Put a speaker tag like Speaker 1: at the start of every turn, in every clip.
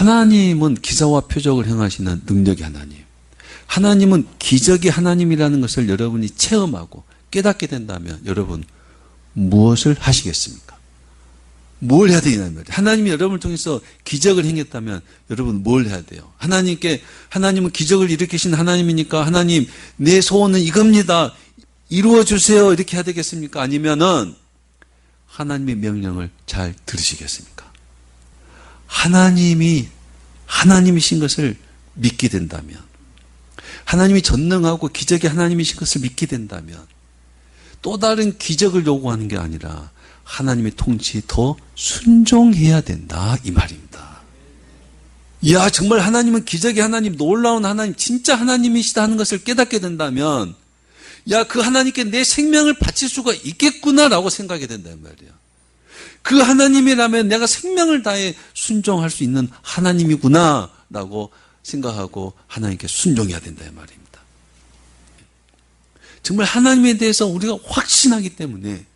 Speaker 1: 하나님은 기사와 표적을 행하시는 능력의 하나님. 하나님은 기적의 하나님이라는 것을 여러분이 체험하고 깨닫게 된다면 여러분 무엇을 하시겠습니까? 뭘 해야 되냐는 말이에요. 하나님이 여러분을 통해서 기적을 행했다면 여러분 뭘 해야 돼요? 하나님은 기적을 일으키신 하나님이니까 하나님 내 소원은 이겁니다. 이루어주세요. 이렇게 해야 되겠습니까? 아니면은 하나님의 명령을 잘 들으시겠습니까? 하나님이 하나님이신 것을 믿게 된다면, 하나님이 전능하고 기적의 하나님이신 것을 믿게 된다면 또 다른 기적을 요구하는 게 아니라 하나님의 통치에 더 순종해야 된다 이 말입니다. 이야, 정말 하나님은 기적의 하나님, 놀라운 하나님, 진짜 하나님이시다 하는 것을 깨닫게 된다면 야, 그 하나님께 내 생명을 바칠 수가 있겠구나라고 생각이 된단 말이에요. 그 하나님이라면 내가 생명을 다해 순종할 수 있는 하나님이구나라고 생각하고 하나님께 순종해야 된다 이 말입니다. 정말 하나님에 대해서 우리가 확신하기 때문에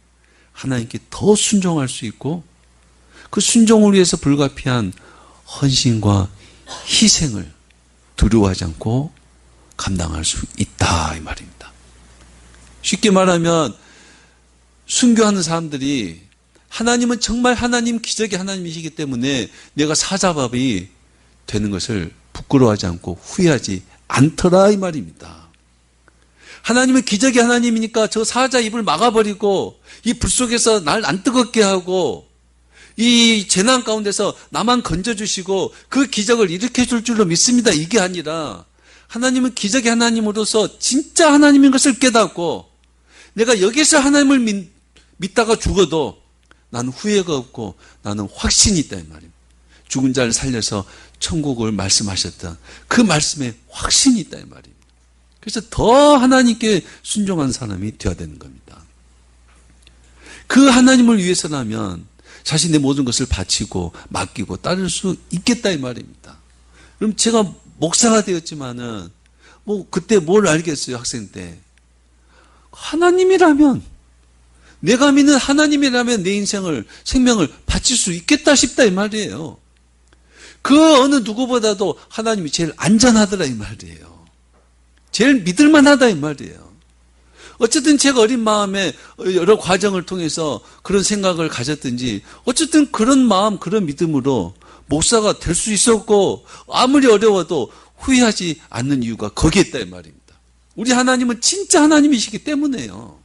Speaker 1: 하나님께 더 순종할 수 있고 그 순종을 위해서 불가피한 헌신과 희생을 두려워하지 않고 감당할 수 있다 이 말입니다. 쉽게 말하면 순교하는 사람들이 하나님은 정말 하나님 기적의 하나님이시기 때문에 내가 사자밥이 되는 것을 부끄러워하지 않고 후회하지 않더라 이 말입니다. 하나님은 기적의 하나님이니까 저 사자 입을 막아버리고 이 불 속에서 날 안 뜨겁게 하고 이 재난 가운데서 나만 건져주시고 그 기적을 일으켜줄 줄로 믿습니다. 이게 아니라 하나님은 기적의 하나님으로서 진짜 하나님인 것을 깨닫고 내가 여기서 하나님을 믿다가 죽어도 나는 후회가 없고 나는 확신이 있다 이 말입니다. 죽은 자를 살려서 천국을 말씀하셨던 그 말씀에 확신이 있다 이 말입니다. 그래서 더 하나님께 순종한 사람이 되어야 되는 겁니다. 그 하나님을 위해서라면 자신의 모든 것을 바치고 맡기고 따를 수 있겠다 이 말입니다. 그럼 제가 목사가 되었지만은 그때 뭘 알겠어요 학생 때. 하나님이라면 내가 믿는 하나님이라면 내 생명을 바칠 수 있겠다 싶다 이 말이에요. 그 어느 누구보다도 하나님이 제일 안전하더라 이 말이에요. 제일 믿을만하다 이 말이에요. 어쨌든 제가 어린 마음에 여러 과정을 통해서 그런 생각을 가졌든지 어쨌든 그런 마음 그런 믿음으로 목사가 될 수 있었고 아무리 어려워도 후회하지 않는 이유가 거기에 있다 이 말입니다. 우리 하나님은 진짜 하나님이시기 때문에요.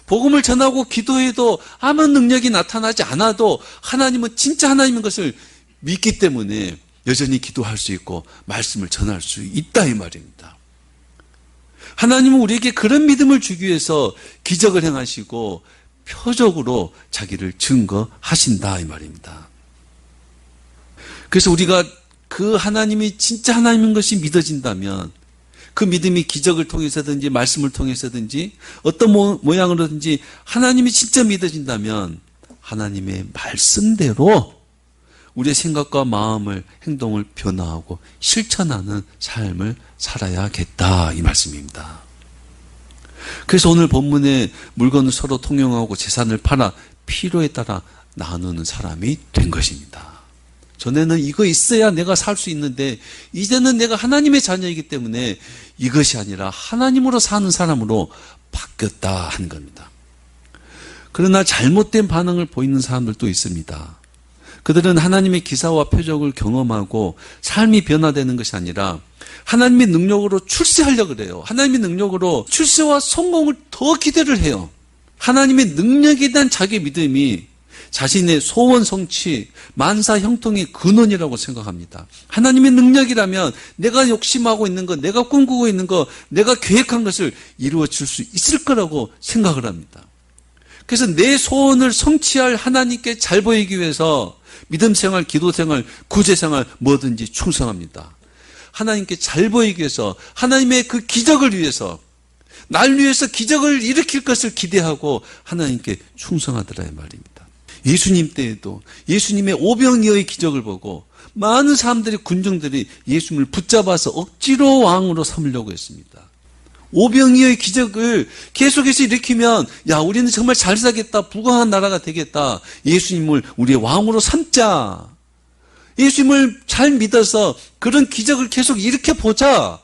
Speaker 1: 복음을 전하고 기도해도 아무 능력이 나타나지 않아도 하나님은 진짜 하나님인 것을 믿기 때문에 여전히 기도할 수 있고 말씀을 전할 수 있다 이 말입니다. 하나님은 우리에게 그런 믿음을 주기 위해서 기적을 행하시고 표적으로 자기를 증거하신다 이 말입니다. 그래서 우리가 그 하나님이 진짜 하나님인 것이 믿어진다면 그 믿음이 기적을 통해서든지 말씀을 통해서든지 어떤 모양으로든지 하나님이 진짜 믿어진다면 하나님의 말씀대로 우리의 생각과 마음을 행동을 변화하고 실천하는 삶을 살아야겠다 이 말씀입니다. 그래서 오늘 본문에 물건을 서로 통용하고 재산을 팔아 필요에 따라 나누는 사람이 된 것입니다. 전에는 이거 있어야 내가 살 수 있는데 이제는 내가 하나님의 자녀이기 때문에 이것이 아니라 하나님으로 사는 사람으로 바뀌었다 하는 겁니다. 그러나 잘못된 반응을 보이는 사람들도 있습니다. 그들은 하나님의 기사와 표적을 경험하고 삶이 변화되는 것이 아니라 하나님의 능력으로 출세하려고 그래요. 하나님의 능력으로 출세와 성공을 더 기대를 해요. 하나님의 능력에 대한 자기 믿음이 자신의 소원 성취, 만사 형통의 근원이라고 생각합니다. 하나님의 능력이라면 내가 욕심하고 있는 것, 내가 꿈꾸고 있는 것, 내가 계획한 것을 이루어질 수 있을 거라고 생각을 합니다. 그래서 내 소원을 성취할 하나님께 잘 보이기 위해서 믿음 생활, 기도 생활, 구제 생활 뭐든지 충성합니다. 하나님께 잘 보이기 위해서 하나님의 그 기적을 위해서 날 위해서 기적을 일으킬 것을 기대하고 하나님께 충성하더라 이 말입니다. 예수님 때에도 예수님의 오병이어의 기적을 보고 많은 사람들이 군중들이 예수님을 붙잡아서 억지로 왕으로 삼으려고 했습니다. 오병이어의 기적을 계속해서 일으키면 야 우리는 정말 잘 살겠다 부강한 나라가 되겠다 예수님을 우리의 왕으로 삼자 예수님을 잘 믿어서 그런 기적을 계속 일으켜보자.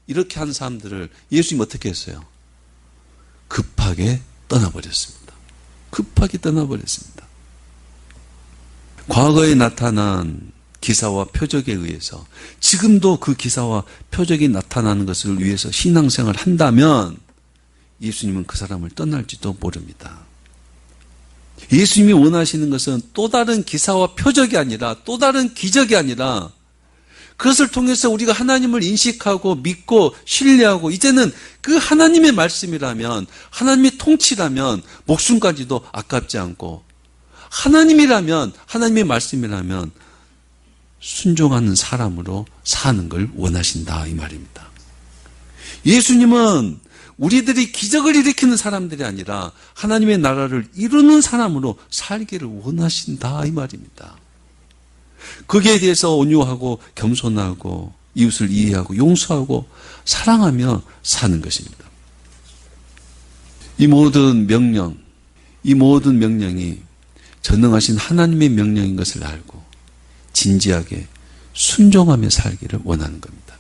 Speaker 1: 이렇게 한 사람들을 예수님 어떻게 했어요? 급하게 떠나버렸습니다. 급하게 떠나버렸습니다. 과거에 나타난 기사와 표적에 의해서 지금도 그 기사와 표적이 나타나는 것을 위해서 신앙생활을 한다면 예수님은 그 사람을 떠날지도 모릅니다. 예수님이 원하시는 것은 또 다른 기사와 표적이 아니라 또 다른 기적이 아니라 그것을 통해서 우리가 하나님을 인식하고 믿고 신뢰하고 이제는 그 하나님의 말씀이라면 하나님의 통치라면 목숨까지도 아깝지 않고 하나님이라면 하나님의 말씀이라면 순종하는 사람으로 사는 걸 원하신다 이 말입니다. 예수님은 우리들이 기적을 일으키는 사람들이 아니라 하나님의 나라를 이루는 사람으로 살기를 원하신다 이 말입니다. 거기에 대해서 온유하고 겸손하고 이웃을 이해하고 용서하고 사랑하며 사는 것입니다. 이 모든 명령이 전능하신 하나님의 명령인 것을 알고 진지하게 순종하며 살기를 원하는 겁니다.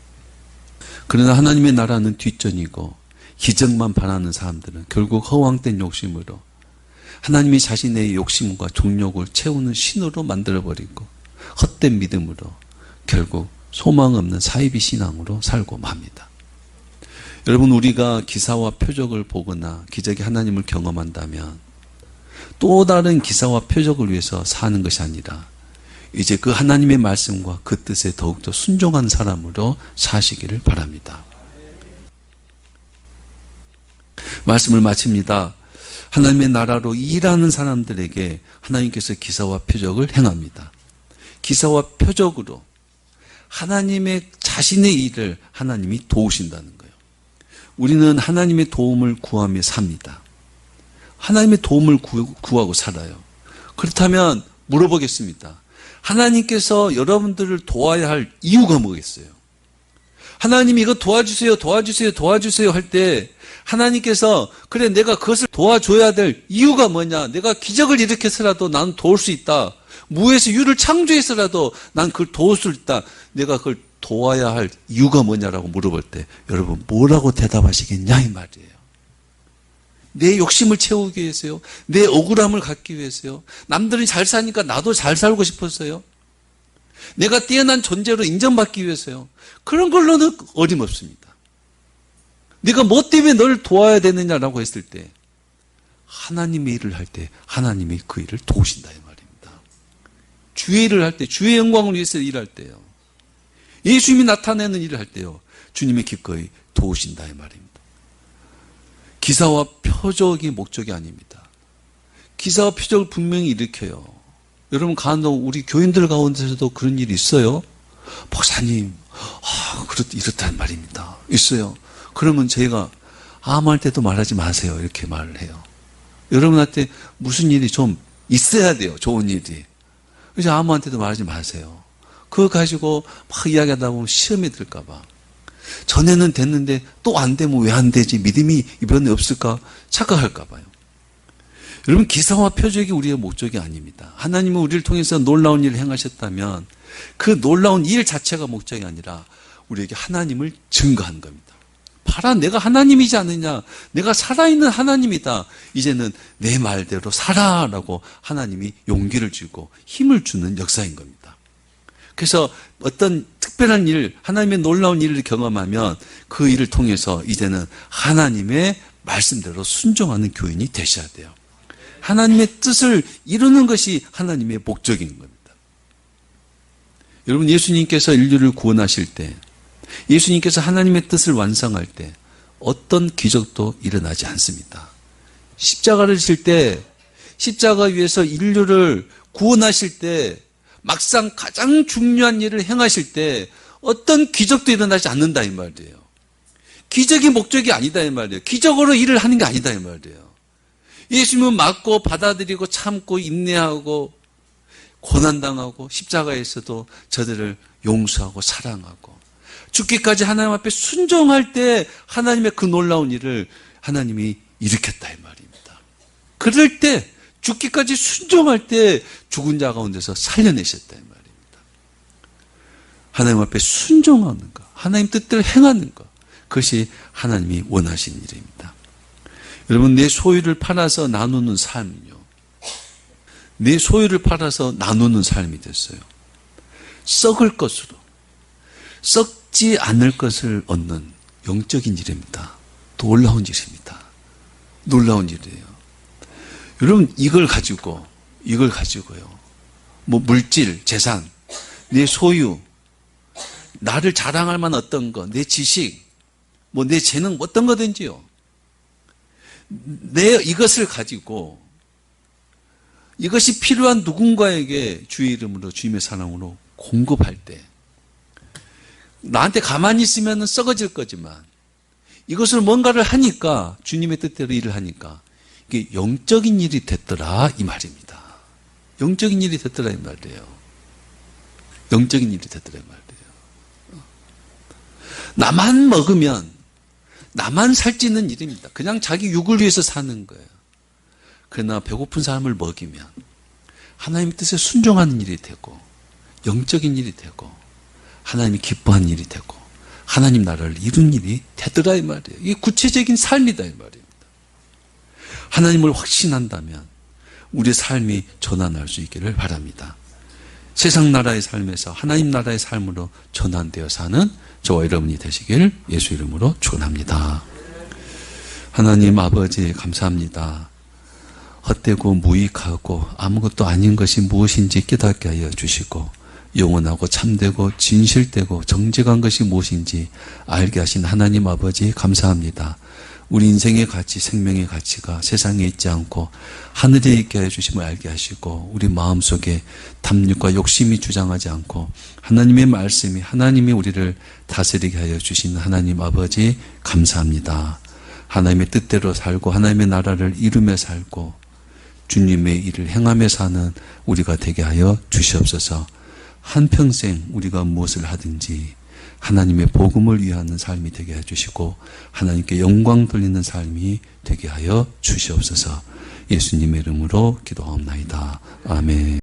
Speaker 1: 그러나 하나님의 나라는 뒷전이고 기적만 바라는 사람들은 결국 허황된 욕심으로 하나님이 자신의 욕심과 종욕을 채우는 신으로 만들어버리고 헛된 믿음으로 결국 소망 없는 사이비 신앙으로 살고 맙니다. 여러분, 우리가 기사와 표적을 보거나 기적의 하나님을 경험한다면 또 다른 기사와 표적을 위해서 사는 것이 아니라 이제 그 하나님의 말씀과 그 뜻에 더욱더 순종한 사람으로 사시기를 바랍니다. 말씀을 마칩니다. 하나님의 나라로 일하는 사람들에게 하나님께서 기사와 표적을 행합니다. 기사와 표적으로 하나님의 자신의 일을 하나님이 도우신다는 거예요. 우리는 하나님의 도움을 구하며 삽니다. 하나님의 도움을 구하고 살아요. 그렇다면 물어보겠습니다. 하나님께서 여러분들을 도와야 할 이유가 뭐겠어요? 하나님이 이거 도와주세요, 도와주세요, 도와주세요 할 때 하나님께서 그래 내가 그것을 도와줘야 될 이유가 뭐냐? 내가 기적을 일으켜서라도 나는 도울 수 있다. 무에서 유를 창조해서라도 난 그걸 도울 수 있다. 내가 그걸 도와야 할 이유가 뭐냐라고 물어볼 때 여러분 뭐라고 대답하시겠냐 이 말이에요. 내 욕심을 채우기 위해서요. 내 억울함을 갖기 위해서요. 남들은 잘 사니까 나도 잘 살고 싶었어요. 내가 뛰어난 존재로 인정받기 위해서요. 그런 걸로는 어림없습니다. 네가 뭐 때문에 너를 도와야 되느냐라고 했을 때 하나님의 일을 할 때 하나님이 그 일을 도우신다 이 말입니다. 주의 일을 할 때 주의 영광을 위해서 일할 때요. 예수님이 나타내는 일을 할 때요. 주님이 기꺼이 도우신다 이 말입니다. 기사와 표적이 목적이 아닙니다. 기사와 표적을 분명히 일으켜요. 여러분 간혹 우리 교인들 가운데서도 그런 일이 있어요. 목사님, 이렇단 말입니다. 있어요. 그러면 제가 아무 할 때도 말하지 마세요. 이렇게 말을 해요. 여러분한테 무슨 일이 좀 있어야 돼요. 좋은 일이. 그래서 아무한테도 말하지 마세요. 그거 가지고 막 이야기하다 보면 시험에 들까 봐. 전에는 됐는데 또 안 되면 왜 안 되지? 믿음이 이번에 없을까? 착각할까 봐요. 여러분 기사와 표적이 우리의 목적이 아닙니다. 하나님은 우리를 통해서 놀라운 일을 행하셨다면 그 놀라운 일 자체가 목적이 아니라 우리에게 하나님을 증거하는 겁니다. 봐라 내가 하나님이지 않느냐. 내가 살아있는 하나님이다. 이제는 내 말대로 살아라고 하나님이 용기를 주고 힘을 주는 역사인 겁니다. 그래서 어떤 특별한 일, 하나님의 놀라운 일을 경험하면 그 일을 통해서 이제는 하나님의 말씀대로 순종하는 교인이 되셔야 돼요. 하나님의 뜻을 이루는 것이 하나님의 목적인 겁니다. 여러분 예수님께서 인류를 구원하실 때 예수님께서 하나님의 뜻을 완성할 때 어떤 기적도 일어나지 않습니다. 십자가를 질 때 십자가 위에서 인류를 구원하실 때 막상 가장 중요한 일을 행하실 때 어떤 기적도 일어나지 않는다 이 말이에요. 기적이 목적이 아니다 이 말이에요. 기적으로 일을 하는 게 아니다 이 말이에요. 예수님은 맞고 받아들이고 참고 인내하고 고난당하고 십자가에서도 저들을 용서하고 사랑하고 죽기까지 하나님 앞에 순종할 때 하나님의 그 놀라운 일을 하나님이 일으켰다 이 말입니다. 그럴 때 죽기까지 순종할 때 죽은 자 가운데서 살려내셨다 이 말입니다. 하나님 앞에 순종하는 것, 하나님 뜻대로 행하는 것, 그것이 하나님이 원하시는 일입니다. 여러분, 내 소유를 팔아서 나누는 삶은요, 내 소유를 팔아서 나누는 삶이 됐어요. 썩을 것으로, 썩지 않을 것을 얻는 영적인 일입니다. 놀라운 일입니다. 놀라운 일이에요. 여러분, 이걸 가지고요, 뭐 물질, 재산, 내 소유, 나를 자랑할 만한 어떤 것, 내 지식, 뭐 내 재능, 어떤 거든지요. 내 이것을 가지고 이것이 필요한 누군가에게 주의 이름으로, 주님의 사랑으로 공급할 때, 나한테 가만히 있으면 썩어질 거지만 이것을 뭔가를 하니까, 주님의 뜻대로 일을 하니까 이게 영적인 일이 됐더라 이 말입니다. 영적인 일이 됐더라 이 말이에요. 영적인 일이 됐더라 이 말이에요. 나만 먹으면 나만 살찌는 일입니다. 그냥 자기 육을 위해서 사는 거예요. 그러나 배고픈 사람을 먹이면 하나님의 뜻에 순종하는 일이 되고, 영적인 일이 되고, 하나님이 기뻐하는 일이 되고, 하나님 나라를 이룬 일이 되더라 이 말이에요. 이게 구체적인 삶이다 이 말입니다. 하나님을 확신한다면 우리의 삶이 전환할 수 있기를 바랍니다. 세상 나라의 삶에서 하나님 나라의 삶으로 전환되어 사는 저와 여러분이 되시길 예수 이름으로 축원합니다. 하나님 아버지, 감사합니다. 헛되고 무익하고 아무것도 아닌 것이 무엇인지 깨닫게 하여 주시고, 영원하고 참되고 진실되고 정직한 것이 무엇인지 알게 하신 하나님 아버지, 감사합니다. 우리 인생의 가치, 생명의 가치가 세상에 있지 않고 하늘에 있게 해 주심을 알게 하시고, 우리 마음속에 탐욕과 욕심이 주장하지 않고 하나님의 말씀이, 하나님이 우리를 다스리게 하여 주신 하나님 아버지, 감사합니다. 하나님의 뜻대로 살고 하나님의 나라를 이루며 살고 주님의 일을 행하며 사는 우리가 되게 하여 주시옵소서. 한평생 우리가 무엇을 하든지 하나님의 복음을 위하는 삶이 되게 해주시고 하나님께 영광 돌리는 삶이 되게 하여 주시옵소서. 예수님의 이름으로 기도하옵나이다. 아멘.